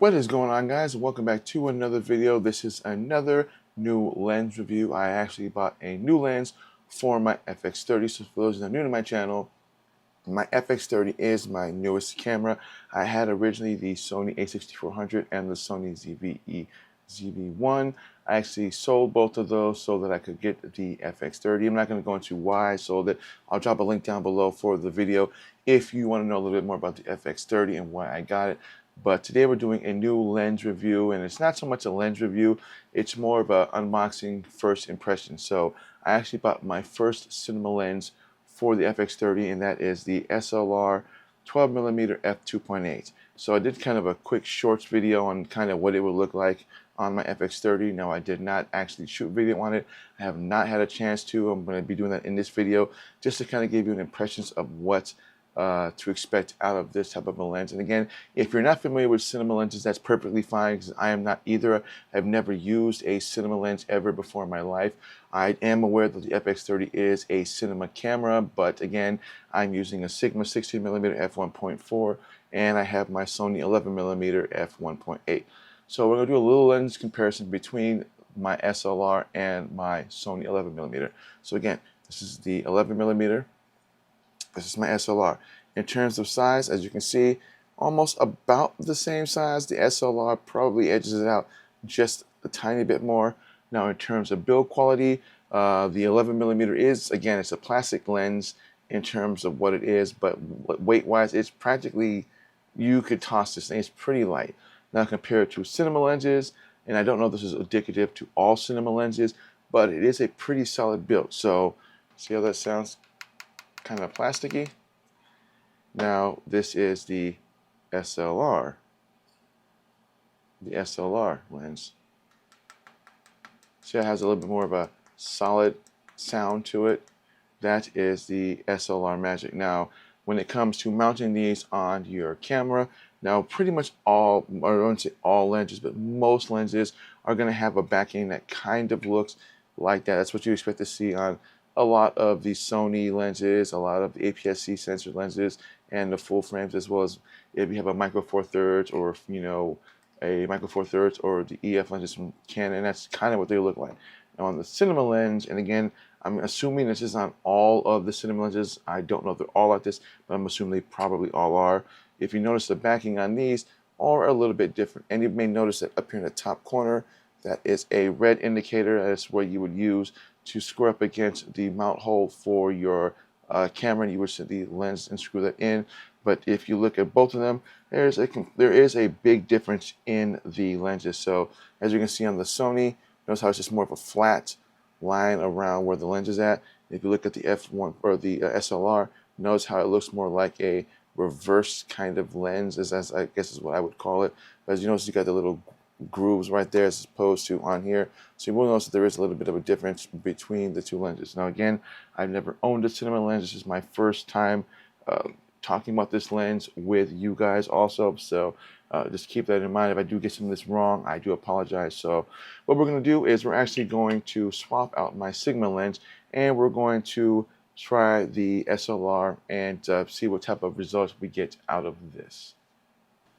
What is going on, guys? Welcome back to another video. This is another new lens review. I actually bought a new lens for my FX30. So for those that are new to my channel, my FX30 is my newest camera. I had originally the Sony a6400 and the Sony ZV-E ZV-1. I actually sold both of those so that I could get the FX30. I'm not going to go into why I sold it. I'll drop a link down below for the video if you want to know a little bit more about the FX30 and why I got it. But today we're doing a new lens review, and it's not so much a lens review, it's more of an unboxing first impression. So I actually bought my first cinema lens for the FX30, and that is the SLR 12mm f2.8. So I did kind of a quick shorts video on kind of what it would look like on my FX30. Now, I did not actually shoot video on it. I have not had a chance to. I'm going to be doing that in this video just to kind of give you an impressions of what to expect out of this type of a lens. And again, if you're not familiar with cinema lenses, that's perfectly fine, because I am not either. I've never used a cinema lens ever before in my life. I am aware that the FX30 is a cinema camera, but again, I'm using a Sigma 16mm f1.4, and I have my Sony 11mm f1.8. So we're going to do a little lens comparison between my SLR and my Sony 11mm. So again, this is the 11mm. This is my SLR. In terms of size, as you can see, almost about the same size. The SLR probably edges it out just a tiny bit more. Now, in terms of build quality, the 11mm is, again, it's a plastic lens in terms of what it is, but weight-wise, it's practically, you could toss this thing. It's pretty light. Now, compared to cinema lenses, and I don't know if this is indicative to all cinema lenses, but it is a pretty solid build. So, see how that sounds? Kind of plasticky. Now this is the SLR lens. See, it has a little bit more of a solid sound to it. That is the SLR Magic. Now, when it comes to mounting these on your camera, now pretty much all, or I wouldn't say all lenses, but most lenses are going to have a backing that kind of looks like that. That's what you expect to see on a lot of the Sony lenses, a lot of the APS-C sensor lenses, and the full frames, as well as if you have a micro four thirds, or a micro four thirds, or the EF lenses from Canon. That's kind of what they look like. Now on the cinema lens, and again, I'm assuming this is on all of the cinema lenses. I don't know if they're all like this, but I'm assuming they probably all are. If you notice, the backing on these are a little bit different, and you may notice that up here in the top corner, that is a red indicator. That's what you would use to square up against the mount hole for your camera, and you would set the lens and screw that in. But if you look at both of them, there is a big difference in the lenses. So as you can see on the Sony, notice how it's just more of a flat line around where the lens is at. If you look at the F1 or the SLR, notice how it looks more like a reverse kind of lens, as I guess is what I would call it. But as you notice, you got the little grooves right there as opposed to on here. So you will notice that there is a little bit of a difference between the two lenses. Now again, I've never owned a cinema lens. This is my first time talking about this lens with you guys also. So just keep that in mind. If I do get some of this wrong, I do apologize. So what we're going to do is we're actually going to swap out my Sigma lens, and we're going to try the SLR and see what type of results we get out of this.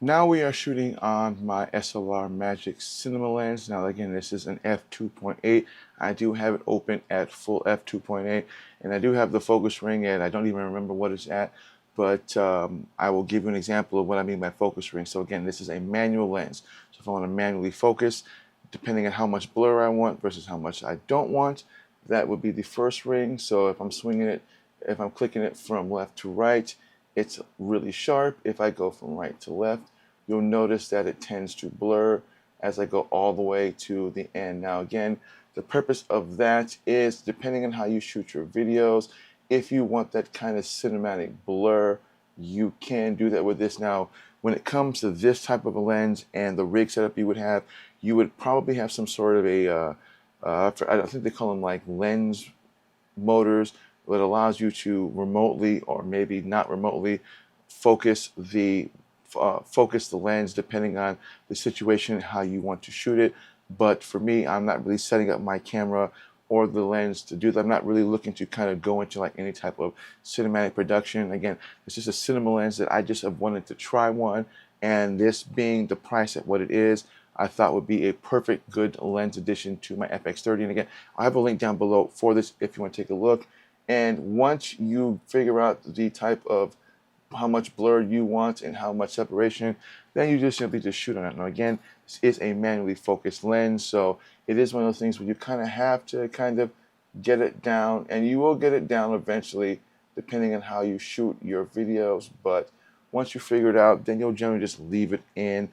Now we are shooting on my SLR Magic Cinema Lens. Now again, this is an f2.8. I do have it open at full f2.8, and I do have the focus ring at, I don't even remember what it's at, but I will give you an example of what I mean by focus ring. So again, this is a manual lens. So if I want to manually focus, depending on how much blur I want versus how much I don't want, that would be the first ring. So if I'm swinging it, if I'm clicking it from left to right, it's really sharp. If I go from right to left, you'll notice that it tends to blur as I go all the way to the end. Now again, the purpose of that is, depending on how you shoot your videos, if you want that kind of cinematic blur, you can do that with this. Now, when it comes to this type of a lens and the rig setup you would probably have some sort of a, I think they call them like lens motors, that allows you to remotely, or maybe not remotely, focus the lens depending on the situation, how you want to shoot it. But for me, I'm not really setting up my camera or the lens to do that. I'm not really looking to kind of go into like any type of cinematic production. Again, it's just a cinema lens that I just have wanted to try one and this being the price at what it is, I thought would be a perfect good lens addition to my FX30. And again, I have a link down below for this if you want to take a look. And once you figure out the type of how much blur you want and how much separation, then you just simply just shoot on it. Now again, this is a manually focused lens, so it is one of those things where you kind of have to kind of get it down, and you will get it down eventually depending on how you shoot your videos. But once you figure it out, then you'll generally just leave it in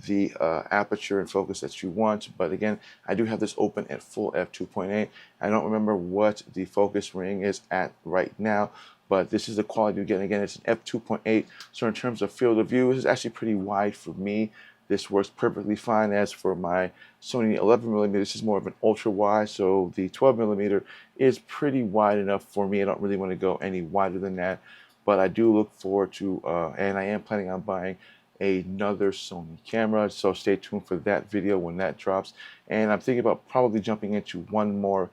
the aperture and focus that you want. But again, I do have this open at full f2.8. I don't remember what the focus ring is at right now, but this is the quality you get. Again, it's an f2.8, so in terms of field of view, this is actually pretty wide for me. This works perfectly fine. As for my Sony 11mm, this is more of an ultra wide, so the 12mm is pretty wide enough for me. I don't really want to go any wider than that, but I do look forward to, and I am planning on buying another Sony camera, so stay tuned for that video when that drops. And I'm thinking about probably jumping into one more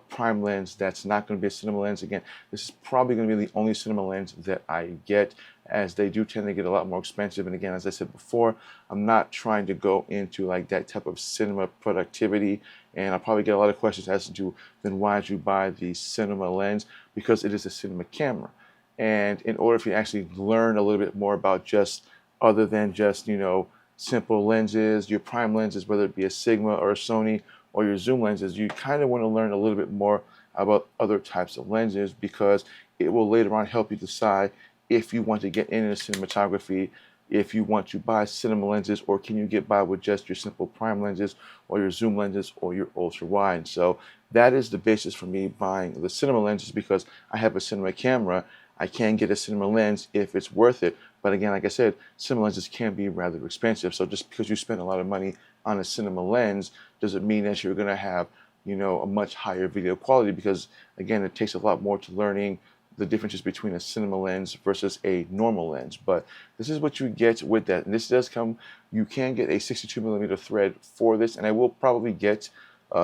prime lens that's not going to be a cinema lens. Again, this is probably going to be the only cinema lens that I get, as they do tend to get a lot more expensive. And again, as I said before, I'm not trying to go into like that type of cinema productivity, and I'll probably get a lot of questions as to then why did you buy the cinema lens, because it is a cinema camera. And in order for you to actually learn a little bit more about just other than just, you know, simple lenses, your prime lenses, whether it be a Sigma or a Sony, or your zoom lenses, you kind of want to learn a little bit more about other types of lenses, because it will later on help you decide if you want to get into cinematography, if you want to buy cinema lenses, or can you get by with just your simple prime lenses or your zoom lenses or your ultra wide. So that is the basis for me buying the cinema lenses, because I have a cinema camera. I can get a cinema lens if it's worth it. But again, like I said, cinema lenses can be rather expensive. So just because you spend a lot of money on a cinema lens doesn't mean that you're going to have, you know, a much higher video quality, because again, it takes a lot more to learning the differences between a cinema lens versus a normal lens. But this is what you get with that. And this does come, you can get a 62mm thread for this, and I will probably get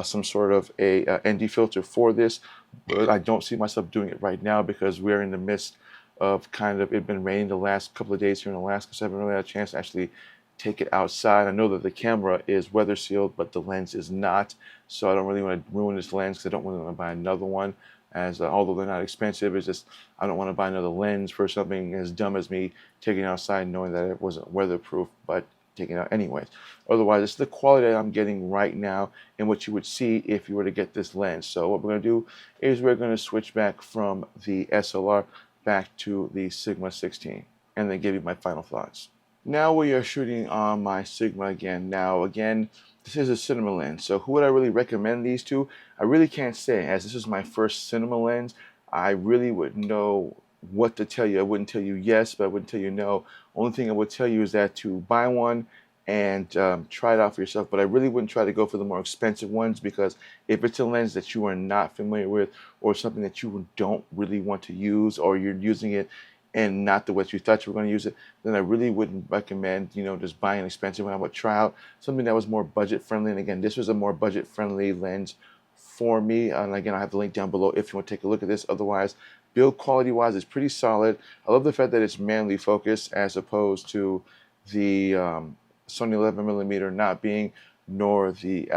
some sort of a ND filter for this, but I don't see myself doing it right now because we're in the midst of kind of, it's been raining the last couple of days here in Alaska, so I haven't really had a chance to actually take it outside. I know that the camera is weather sealed, but the lens is not, so I don't really want to ruin this lens, because I don't really want to buy another one, as although they're not expensive, it's just I don't want to buy another lens for something as dumb as me taking it outside knowing that it wasn't weatherproof, but taking it out anyways. Otherwise, it's the quality that I'm getting right now and what you would see if you were to get this lens. So what we're going to do is we're going to switch back from the SLR back to the Sigma 16 and then give you my final thoughts. Now we are shooting on my Sigma again. Now again, this is a cinema lens, so who would I really recommend these to? I really can't say, as this is my first cinema lens. I really wouldn't know what to tell you. I wouldn't tell you yes, but I wouldn't tell you no. Only thing I would tell you is that to buy one and try it out for yourself, but I really wouldn't try to go for the more expensive ones, because if it's a lens that you are not familiar with, or something that you don't really want to use, or you're using it and not the way you thought you were going to use it, then I really wouldn't recommend, you know, just buying an expensive one. I would try out something that was more budget friendly. And again, this was a more budget friendly lens for me. And again, I have the link down below if you want to take a look at this. Otherwise, build quality wise, it's pretty solid. I love the fact that it's manually focused as opposed to the Sony 11mm not being, nor the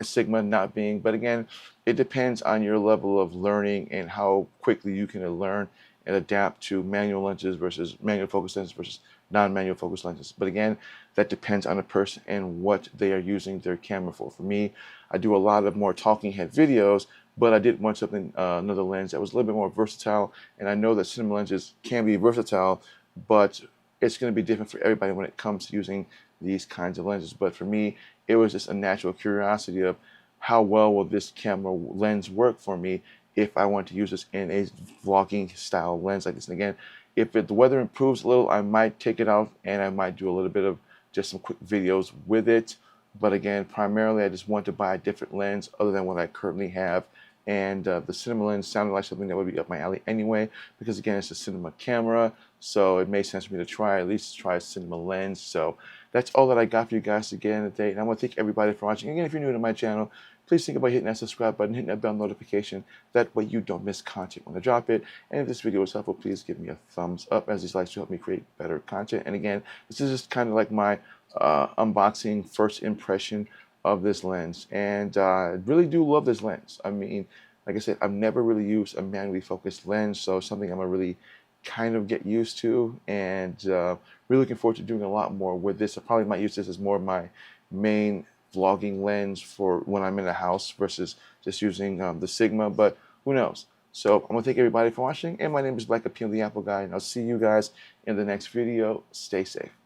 Sigma not being. But again, it depends on your level of learning and how quickly you can learn and adapt to manual lenses versus manual focus lenses versus non-manual focus lenses. But again, that depends on the person and what they are using their camera for. For me, I do a lot of more talking head videos, but I did want something, another lens that was a little bit more versatile. And I know that cinema lenses can be versatile, but it's going to be different for everybody when it comes to using these kinds of lenses. But for me, it was just a natural curiosity of how well will this camera lens work for me if I want to use this in a vlogging style lens like this. And again, if the weather improves a little, I might take it out and I might do a little bit of just some quick videos with it. But again, primarily I just want to buy a different lens other than what I currently have. And the cinema lens sounded like something that would be up my alley anyway, because again, it's a cinema camera, so it made sense for me to try, at least try a cinema lens. So that's all that I got for you guys again today. And I want to thank everybody for watching. Again, if you're new to my channel, please think about hitting that subscribe button, hitting that bell notification. That way you don't miss content when I drop it. And if this video was helpful, please give me a thumbs up, as these likes to help me create better content. And again, this is just kind of like my unboxing first impression of this lens. And I really do love this lens. I mean, like I said, I've never really used a manually focused lens, so something I'm gonna really kind of get used to, and really looking forward to doing a lot more with this. I probably might use this as more of my main vlogging lens for when I'm in the house versus just using the Sigma, but who knows. So I'm gonna thank everybody for watching, and my name is Black Appeal the Apple Guy, and I'll see you guys in the next video. Stay safe.